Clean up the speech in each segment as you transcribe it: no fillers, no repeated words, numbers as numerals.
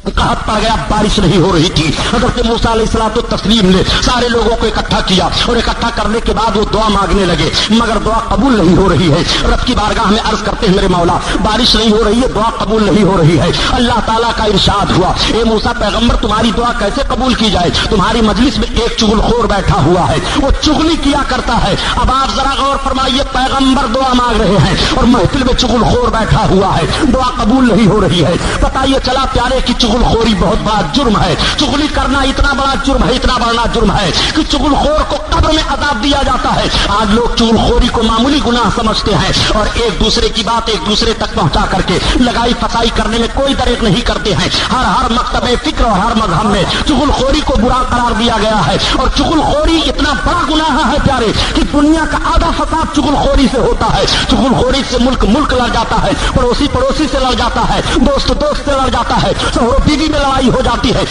कहत पड़ गया, बारिश नहीं हो रही थी। हज़रत मूसा अलैहिस्सलातु तस्लीम ने सारे लोगों को इकट्ठा किया और इकट्ठा करने के बाद वो दुआ मांगने लगे, मगर दुआ कबूल नहीं हो रही है। रब की बारगाह में अर्ज करते हैं, मेरे मौला बारिश नहीं हो रही है, दुआ कबूल नहीं हो रही है। अल्लाह ताला का इरशाद हुआ, ए मूसा पैगंबर तुम्हारी दुआ कैसे कबूल की जाए? तुम्हारी मजलिस में एक चुगलखोर बैठा हुआ है, वो चुगली किया करता है। अब आप जरा गौर फरमाइए, पैगंबर दुआ मांग रहे हैं और महफिल में चुगलखोर बैठा हुआ है, दुआ कबूल नहीं हो रही है। पता ये चला प्यारे की चुगलखोरी बहुत बड़ा जुर्म है। चुगली करना इतना बड़ा जुर्म है, इतना बड़ा जुर्म है कि चुगलखोर को कब्र में अजाब दिया जाता है। आज लोग चुगलखोरी को मामूली गुनाह समझते हैं और एक दूसरे की बात एक दूसरे तक पहुंचा करके लगाई फसाई करने में कोई दरेक नहीं करते हैं। हर मकतबे फिक्र और हर मजहब में चुगलखोरी को बुरा करार दिया गया है और चुगलखोरी इतना बड़ा गुनाह है प्यारे कि दुनिया का आधा फसाद चुगलखोरी से होता है। चुगलखोरी से मुल्क लड़ जाता है, पड़ोसी से लड़ जाता है, दोस्त से लड़ जाता है, शोहर बीवी में लड़ाई हो जाती है,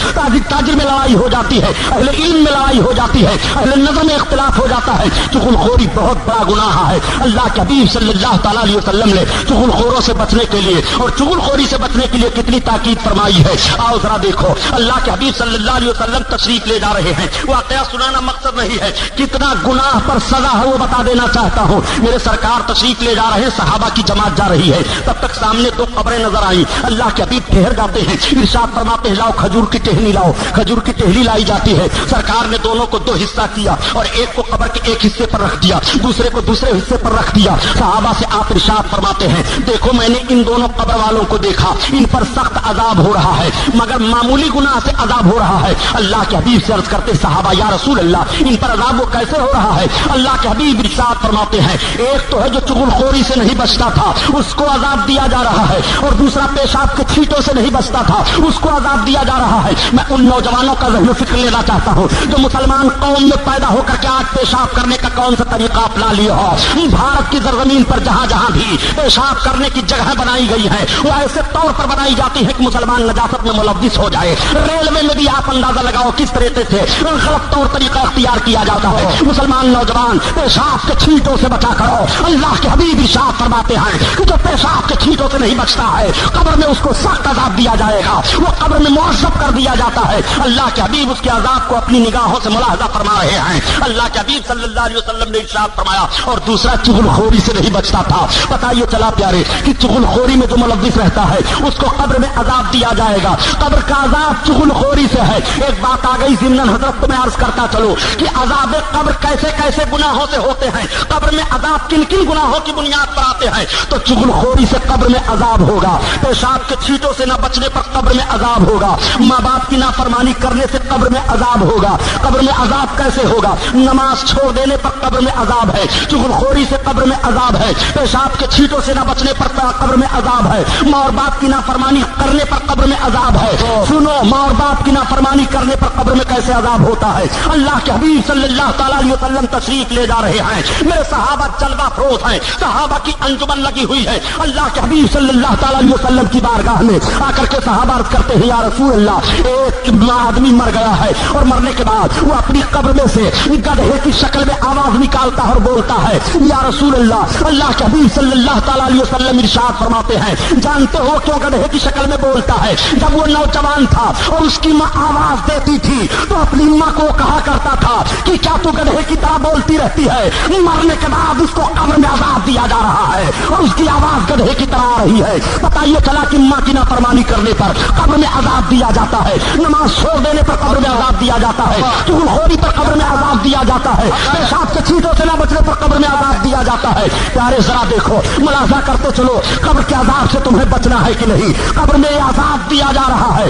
ताजिर में लड़ाई हो जाती है, अहले इल्म में लड़ाई हो जाती है, अहले नज़र में इख्तिलाफ हो जाता है। चुगलखोरी बहुत बड़ा गुनाह है। अल्लाह के हबीब सल्लल्लाहु तआला अलैहि वसल्लम ने चुगलखोरों से बचने के लिए और चुगलखोरी से बचने के लिए कितनी ताकीद फरमाई है। आओ जरा देखो, अल्लाह के हबीब सल्लल्लाहु अलैहि वसल्लम तशरीफ ले जा रहे हैं। वाक़या सुनाना मकसद नहीं है, कितना गुनाह पर सजा है वो बता देना चाहता हूँ। मेरे सरकार तशरीफ ले जा रहे हैं, सहाबा की जमात जा रही है, तब तक सामने दो कब्रें नजर आई। अल्लाह के हबीब ठहर जाते हैं, इरशाद फरमाते हैं, लाओ खजूर की टहनी लाओ। खजूर की टहनी लाई जाती है। सरकार ने दोनों को दो हिस्सा किया और एक को कब्र के एक हिस्से पर रख दिया, दूसरे को दूसरे हिस्से पर रख दिया। सहाबा से आप इरशाद फरमाते हैं, देखो मैंने इन दोनों कब्र वालों को देखा, इन पर सख्त अजाब हो रहा है, मगर मामूली गुनाह से अजाब हो रहा है। अल्लाह के हबीब से अर्ज करते सहाबा, या रसूल अल्लाह इन पर अजाब वो कैसे हो रहा है? अल्लाह के हबीब इरशाद फरमाते हैं, एक तो है जो चुगलखोरी से नहीं बचता था, उसको अजाब दिया जा रहा है, और दूसरा पेशाब के छींटों से नहीं बचता था, उसको अजाब दिया जा रहा है। मैं उन नौजवानों का ज़हन फिक्र लेना चाहता हूँ जो मुसलमान कौम में पैदा होकर के आज पेशाब करने का कौन सा तरीका अपना लिया हो। भारत की ज़मीन पर जहाँ जहाँ भी पेशाब करने की जगह बनाई गई है वो ऐसे तौर पर बनाई जाती है कि मुसलमान नजासत में मुलव्विस हो जाए। रेलवे में भी आप अंदाजा लगाओ किस तरीके से गलत तौर तरीका अख्तियार किया जाता है। मुसलमान नौजवान पेशाब के छींटों से बचा करो। अल्लाह के हबीब इरशाद फरमाते हैं कि जो पेशाब के छींटों से नहीं बचता है, कब्र में उसको सख्त अजाब दिया जाएगा, वो कब्र में मुअज़्ज़ब कर दिया जाता है। अल्लाह के हबीब उसके अजाब को अपनी निगाहों से मुलाहजा फरमा रहे हैं। अल्लाह के हबीब सल्लल्लाहु अलैहि वसल्लम ने इरशाद फरमाया, और दूसरा चुगलखोरी से नहीं बचता था। पता ये चला प्यारे कि चुगलखोरी में जो मुलव्विस रहता है उसको कब्र में अजाब दिया जाएगा। कब्र का अजाब चुगलखोरी से है। एक बात आ गई ज़िम्नन हजरत को मैं अर्ज करता चलो कि अजाब कब्र कैसे कैसे गुनाहों से होते हैं, कब्र में अजाब किन किन गुनाहों की बुनियाद पर आते हैं। तो चुगलखोरी से कब्र में अजाब होगा, पेशाब के छींटों से न बचने पर कब्र में अजाब होगा, माँ बाप की नाफरमानी करने से कब्र में अजाब होगा। कब्र में अजाब कैसे होगा? नमाज छोड़ देने पर कब्र में अजाब है, चुगलखोरी से कब्र में अजाब है, पेशाब के छींटों से न बचने पर कब्र में अजाब है, माँ और बाप की नाफरमानी करने पर कब्र में अजाब है। सुनो, माँ और बाप की नाफरमानी करने पर कब्र में कैसे अजाब होता है। अल्लाह के हबीब सल्लल्लाहु तआला अलैहि वसल्लम तशरीफ ले जा रहे हैं। मेरे सहाबा जलवा फरोज हैं, सहाबा की अंजुमन लगी हुई है। अल्लाह के हबीब सल्लल्लाहु तआला अलैहि वसल्लम की बारगाह में आकर के सहाबा अर्ज करते हैं, या रसूल अल्लाह एक आदमी मर गया है और मरने के बाद वो अपनी कब्र में से गधे की शक्ल में आवाज निकालता है और बोलता है, या रसूल अल्लाह। अल्लाह के हबीब सल्लल्लाहु तआला अलैहि वसल्लम इरशाद फरमाते हैं, जानते हो क्यों गधे की शक्ल में बोलता है? जब वो नौजवान था और उसकी माँ आवाज देती थी तो अपनी माँ को कहा करता था कि क्या तू गधे की तरह बोलती रहती है? मरने के बाद उसको कब्र में अजाब दिया जा रहा है और उसकी आवाज गधे की तरह आ रही है। पता ये चला कि माँ की नाफरमानी करने पर कब्र में अजाब दिया जाता है, नमाज छोड़ देने पर कब्र में अजाब दिया जाता है, चुगलखोरी पर कब्र में अजाब दिया जाता है, पेशाब के छींटों से न बचने पर कब्र में अजाब दिया जाता है। प्यारे जरा देखो, मुलाजा करते चलो कब्र के अजाब से तुम्हें बचना है कि नहीं। कब्र में अजाब दिया जा रहा है।